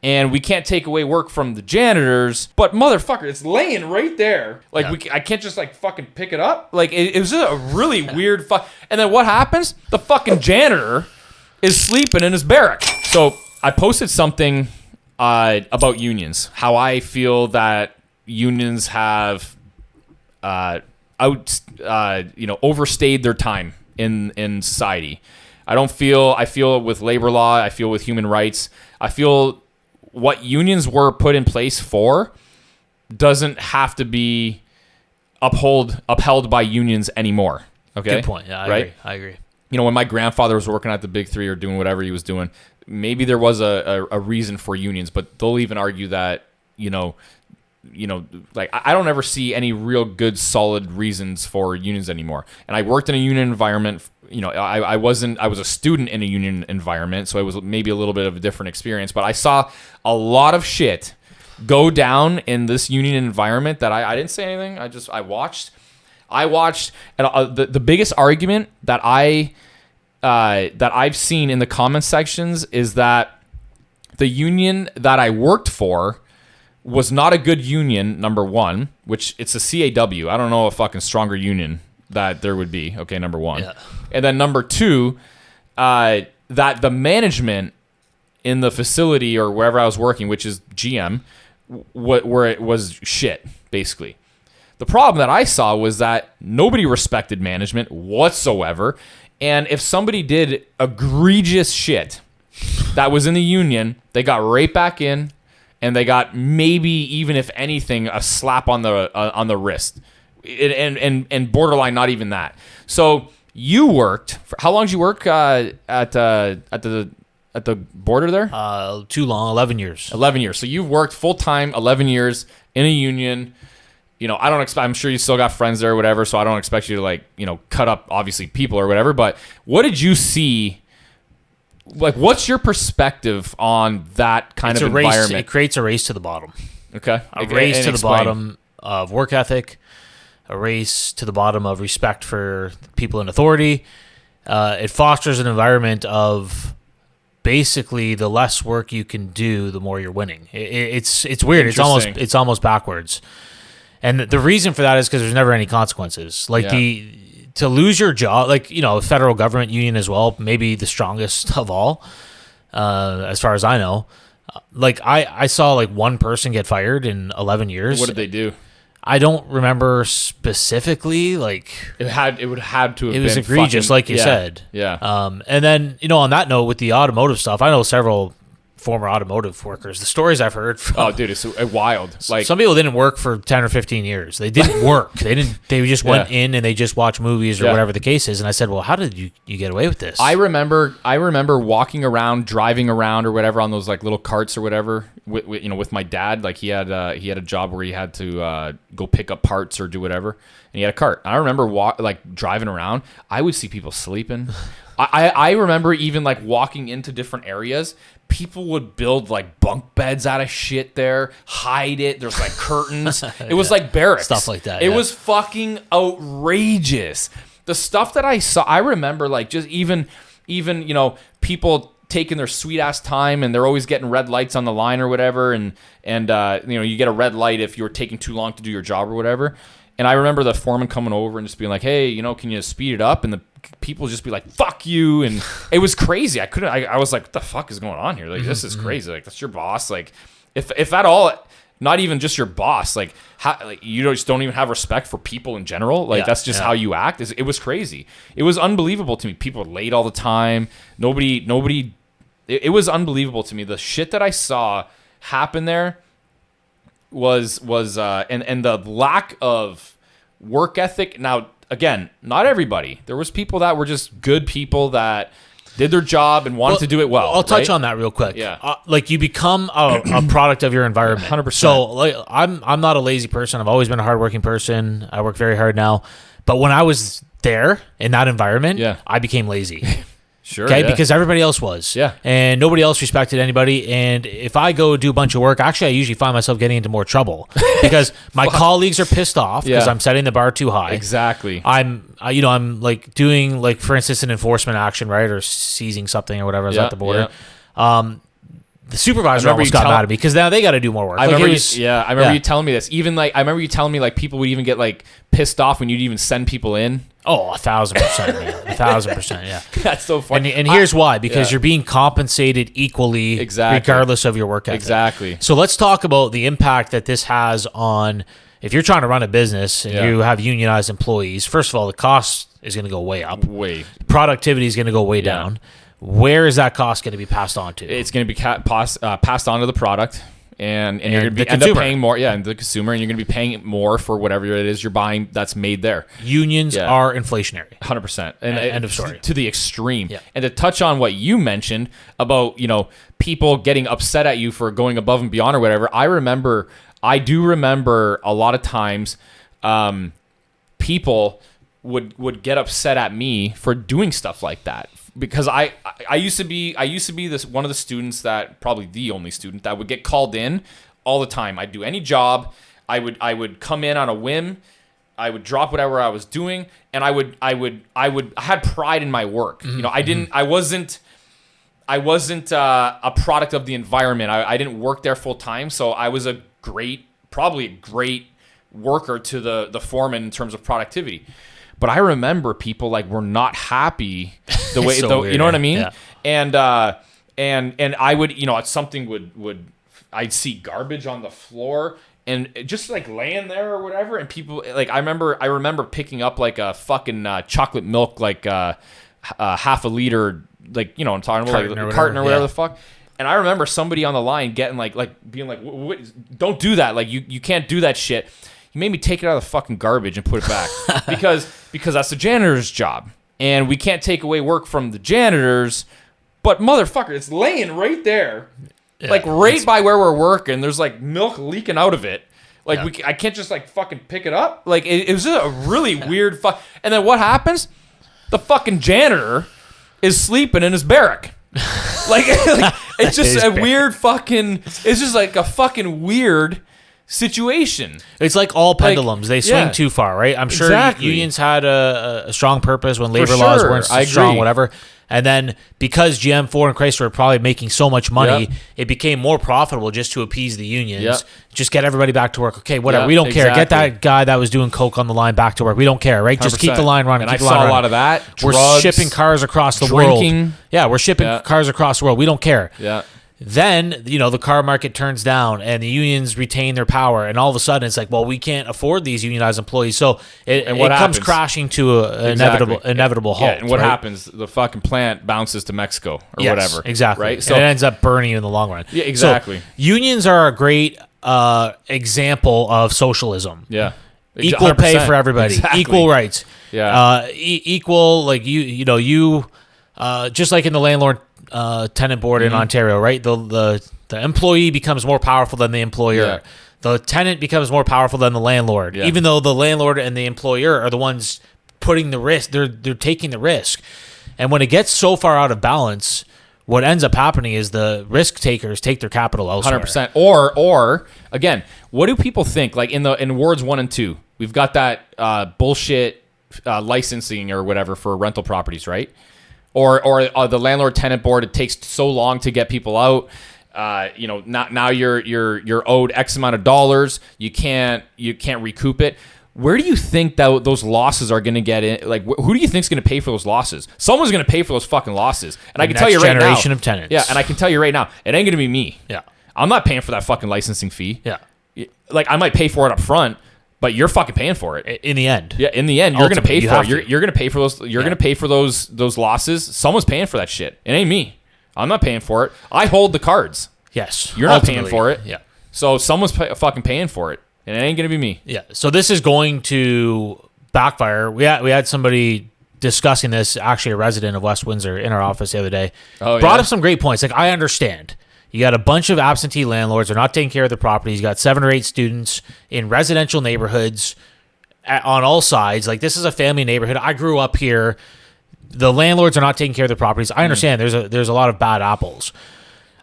and we can't take away work from the janitors, but motherfucker, it's laying right there. Like I can't just like fucking pick it up. Like it was a really weird and then what happens? The fucking janitor is sleeping in his barrack. So I posted something about unions, how I feel that unions have overstayed their time in society. I feel with labor law, I feel with human rights, I feel what unions were put in place for doesn't have to be upheld by unions anymore. Okay? Good point. Yeah, I agree. You know, when my grandfather was working at the Big Three or doing whatever he was doing, maybe there was a reason for unions, but they'll even argue that, like I don't ever see any real good, solid reasons for unions anymore. And I worked in a union environment. I was a student in a union environment, so it was maybe a little bit of a different experience. But I saw a lot of shit go down in this union environment that I didn't say anything. I watched. And the biggest argument that I've seen in the comment sections is that the union that I worked for was not a good union, number one, which it's a CAW. I don't know a fucking stronger union that there would be. Okay, number one. Yeah. And then number two, that the management in the facility or wherever I was working, which is GM, where it was shit, basically. The problem that I saw was that nobody respected management whatsoever. And if somebody did egregious shit that was in the union, they got right back in, and they got maybe, even if anything, a slap on the wrist, and borderline not even that. So you worked. How long did you work at the border there? Too long. 11 years. 11 years. So you've worked full time 11 years in a union. I don't expect. I'm sure you still got friends there or whatever. So I don't expect you to cut up obviously people or whatever. But what did you see? Like, what's your perspective on that kind of environment? It creates a race to the bottom. Okay. A race to the bottom of work ethic, a race to the bottom of respect for people in authority. It fosters an environment of basically the less work you can do, the more you're winning. It's weird. It's almost backwards. And the reason for that is because there's never any consequences. To lose your job, federal government union as well, maybe the strongest of all, as far as I know. I saw one person get fired in 11 years. What did they do? I don't remember specifically. It would have to have been. It was egregious, like you said. Yeah. And then on that note, with the automotive stuff, I know several former automotive workers. The stories I've heard from, oh dude, it's wild. Some people didn't work for 10 or 15 years. They didn't work. They just went in and they just watched movies or whatever the case is. And I said, well, how did you get away with this? I remember walking around, driving around or whatever on those little carts or whatever with my dad. He had a job where he had to go pick up parts or do whatever, and he had a cart. I remember driving around. I would see people sleeping. I remember even walking into different areas. People would build bunk beds out of shit there, hide it. There's curtains. It was barracks. Stuff like that. It was fucking outrageous. The stuff that I saw, I remember just even people taking their sweet ass time, and they're always getting red lights on the line or whatever, and you get a red light if you're taking too long to do your job or whatever. And I remember the foreman coming over and just being like, hey, can you speed it up? And the people just be like, fuck you. And it was crazy. I was like, what the fuck is going on here? This is crazy. That's your boss. If at all, not even just your boss, you just don't even have respect for people in general. That's just how you act. It was crazy. It was unbelievable to me. People were late all the time. Nobody, it was unbelievable to me. The shit that I saw happen there was and the lack of work ethic. Now, again, not everybody. There was people that were just good people that did their job and wanted to do it well. I'll touch on that real quick. Yeah. You become a product of your environment. 100%. So I'm not a lazy person. I've always been a hardworking person. I work very hard now. But when I was there in that environment, I became lazy. Sure. Okay, because everybody else was. Yeah. And nobody else respected anybody. And if I go do a bunch of work, actually, I usually find myself getting into more trouble because my colleagues are pissed off because I'm setting the bar too high. Exactly. I'm doing for instance, an enforcement action, right, or seizing something or whatever. I was at the border. the supervisor remember almost got mad at me because now they got to do more work. I remember you telling me this. Even like I remember you telling me like people would even get like pissed off when you'd even send people in. Oh, 1,000%, man. 1,000%, yeah. That's so funny. And here's why, because you're being compensated equally, regardless of your work ethic. Exactly. So let's talk about the impact that this has on, if you're trying to run a business and you have unionized employees. First of all, the cost is going to go way up. Productivity is going to go way down. Where is that cost going to be passed on to? It's going to be passed on to the product. And you're going to end up paying more, and the consumer, and you're going to be paying more for whatever it is you're buying that's made there. Unions are inflationary, 100%, and end of story, to the extreme. And to touch on what you mentioned about people getting upset at you for going above and beyond or whatever, I do remember a lot of times, people would get upset at me for doing stuff like that. Because I used to be this one of the students, that probably the only student that would get called in all the time. I'd do any job. I would come in on a whim. I would drop whatever I was doing, and I had pride in my work. Mm-hmm. I wasn't a product of the environment. I didn't work there full time, so I was probably a great worker to the foreman in terms of productivity. But I remember people were not happy the way, weird, you know what I mean? Yeah. And I would, something would I'd see garbage on the floor and just laying there or whatever. And people I remember picking up a fucking chocolate milk, half a liter, I'm talking about carton or whatever the fuck. And I remember somebody on the line getting being what, don't do that. You can't do that shit. He made me take it out of the fucking garbage and put it back because that's the janitor's job, and we can't take away work from the janitors. But motherfucker, it's laying right there, by where we're working. There's milk leaking out of it. I can't just fucking pick it up. It was just a really weird fuck. And then what happens? The fucking janitor is sleeping in his barrack. It's just a weird fucking. It's just a fucking weird situation. It's like all pendulums. They swing too far, right? I'm sure unions had a strong purpose when labor laws weren't so strong, whatever. And then because GM, Ford, and Chrysler were probably making so much money, it became more profitable just to appease the unions. Just get everybody back to work. Okay, whatever. We don't care. Get that guy that was doing coke on the line back to work. We don't care, right? 100%. Just keep the line running. And I saw a lot of that. We're shipping cars across the world. Yeah, we're shipping cars across the world. We don't care. Yeah. Then, the car market turns down and the unions retain their power. And all of a sudden, it's we can't afford these unionized employees. So it comes crashing to an inevitable halt. And what happens? The fucking plant bounces to Mexico or whatever. Exactly. Right? So it ends up burning you in the long run. Yeah, exactly. So unions are a great example of socialism. Yeah. Equal 100%. Pay for everybody. Exactly. Equal rights. Yeah. Equal, just like in the landlord tenant board in Ontario, right? The employee becomes more powerful than the employer. Yeah. The tenant becomes more powerful than the landlord, even though the landlord and the employer are the ones putting the risk. They're taking the risk. And when it gets so far out of balance, what ends up happening is the risk takers take their capital elsewhere. 100%. Or again, what do people think? In wards 1 and 2, we've got that bullshit licensing or whatever for rental properties, right? Or the landlord tenant board, it takes so long to get people out. Now you're owed X amount of dollars. You can't recoup it. Where do you think that those losses are going to get in? Who do you think is going to pay for those losses? Someone's going to pay for those fucking losses. And I can tell you right now, generation of tenants. Yeah, and I can tell you right now, it ain't going to be me. Yeah, I'm not paying for that fucking licensing fee. Yeah, I might pay for it up front, but you're fucking paying for it in the end. Yeah, in the end, you're going to pay for it. You're going to pay for those. You're going to pay for those losses. Someone's paying for that shit. It ain't me. I'm not paying for it. I hold the cards. Yes, you're not paying for it. Yeah. So someone's fucking paying for it, and it ain't going to be me. Yeah. So this is going to backfire. We had somebody discussing this. Actually, a resident of West Windsor in our office the other day. Brought up some great points. I understand. You got a bunch of absentee landlords. They're not taking care of their properties. You got 7 or 8 students in residential neighborhoods on all sides. This is a family neighborhood. I grew up here. The landlords are not taking care of their properties. I understand there's a lot of bad apples.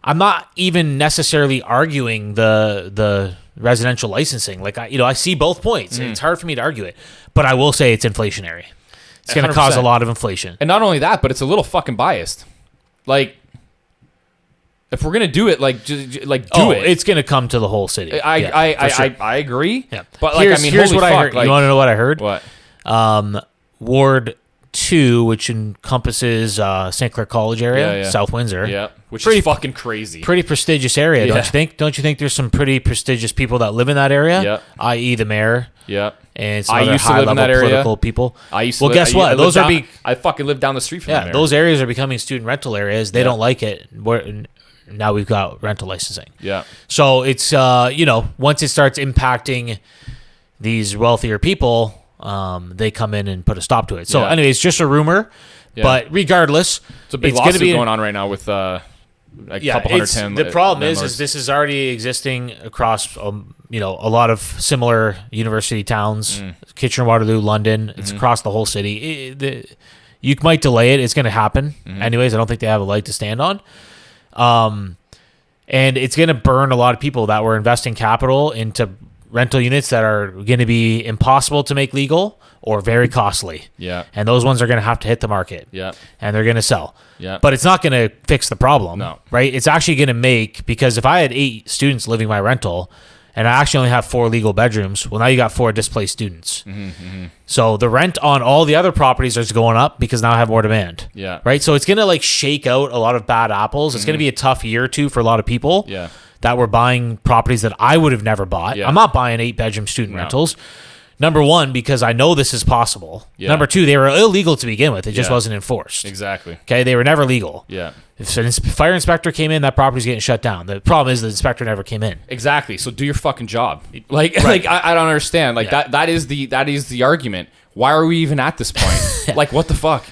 I'm not even necessarily arguing the residential licensing. I see both points. It's hard for me to argue it, but I will say it's inflationary. It's going to cause a lot of inflation. And not only that, but it's a little fucking biased. If we're gonna do it, like just like do it. It's gonna come to the whole city. I agree. Yeah. But like, here's what I heard. Like, you want to know what I heard? What? Ward 2, which encompasses St. Clair College area, South Windsor. Yeah, which is fucking crazy. Pretty prestigious area, don't you think? Don't you think there's some pretty prestigious people that live in that area? Yeah. I.e. the mayor. Yeah. And some other high-level political people. Guess what? I fucking live down the street from there. Those areas are becoming student rental areas. They don't like it. Now we've got rental licensing. Yeah. So it's, once it starts impacting these wealthier people, they come in and put a stop to it. So anyway, it's just a rumor. Yeah. But regardless, it's a big lawsuit going on right now with a couple 110. The problem is this is already existing across a lot of similar university towns, Kitchener-Waterloo, London. It's across the whole city. You might delay it. It's going to happen anyways. I don't think they have a leg to stand on. And it's going to burn a lot of people that were investing capital into rental units that are going to be impossible to make legal or very costly. Yeah. And those ones are going to have to hit the market. Yeah. And they're going to sell. Yeah. But it's not going to fix the problem. No. Right? It's actually going to make, because if I had 8 students living my rental and I actually only have 4 legal bedrooms, well, now you got 4 displaced students. So the rent on all the other properties is going up because now I have more demand. Yeah. Right? So it's going to like shake out a lot of bad apples. It's going to be a tough year or two for a lot of people. Yeah. That were buying properties that I would have never bought. Yeah. I'm not buying 8-bedroom student rentals. Number one, because I know this is possible. Yeah. Number two, they were illegal to begin with. It just wasn't enforced. Exactly. Okay, they were never legal. Yeah. If a fire inspector came in, that property's getting shut down. The problem is the inspector never came in. Exactly. So do your fucking job. Like I don't understand. Like that is the argument. Why are we even at this point? Like what the fuck?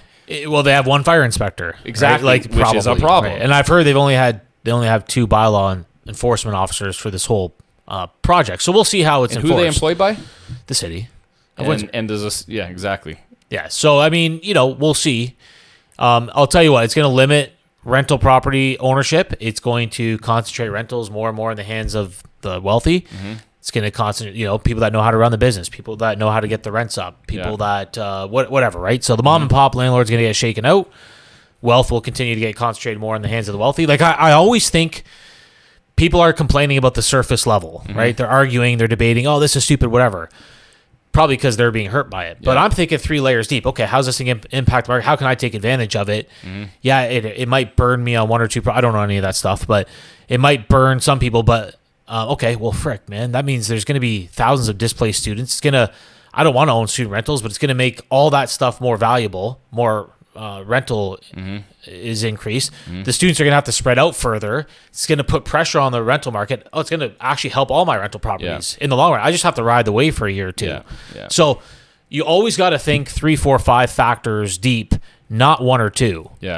Well, they have one fire inspector. Exactly. Right? Like which is a problem. Right? And I've heard they only have 2 bylaw enforcement officers for this whole project. So we'll see how it's enforced. Who are they employed by? The city. And does this? Yeah, exactly. Yeah. So I mean, we'll see. I'll tell you what, it's going to limit rental property ownership. It's going to concentrate rentals more and more in the hands of the wealthy. It's going to concentrate, people that know how to run the business, people that know how to get the rents up, people that whatever, right? So the mom and pop landlord's going to get shaken out. Wealth will continue to get concentrated more in the hands of the wealthy. Like I always think people are complaining about the surface level, right? They're arguing, they're debating, oh, this is stupid, whatever. Probably because they're being hurt by it. But I'm thinking 3 layers deep. Okay, how's this thing impact the market? How can I take advantage of it? Yeah, it might burn me on 1 or 2. I don't know any of that stuff, but it might burn some people. But okay, well, frick, man. That means there's going to be thousands of displaced students. I don't want to own student rentals, but it's going to make all that stuff more valuable, more rental is increased. The students are going to have to spread out further. It's going to put pressure on the rental market. Oh, it's going to actually help all my rental properties in the long run. I just have to ride the wave for a year or two. So you always got to think 3, 4, 5 factors deep, not 1 or 2.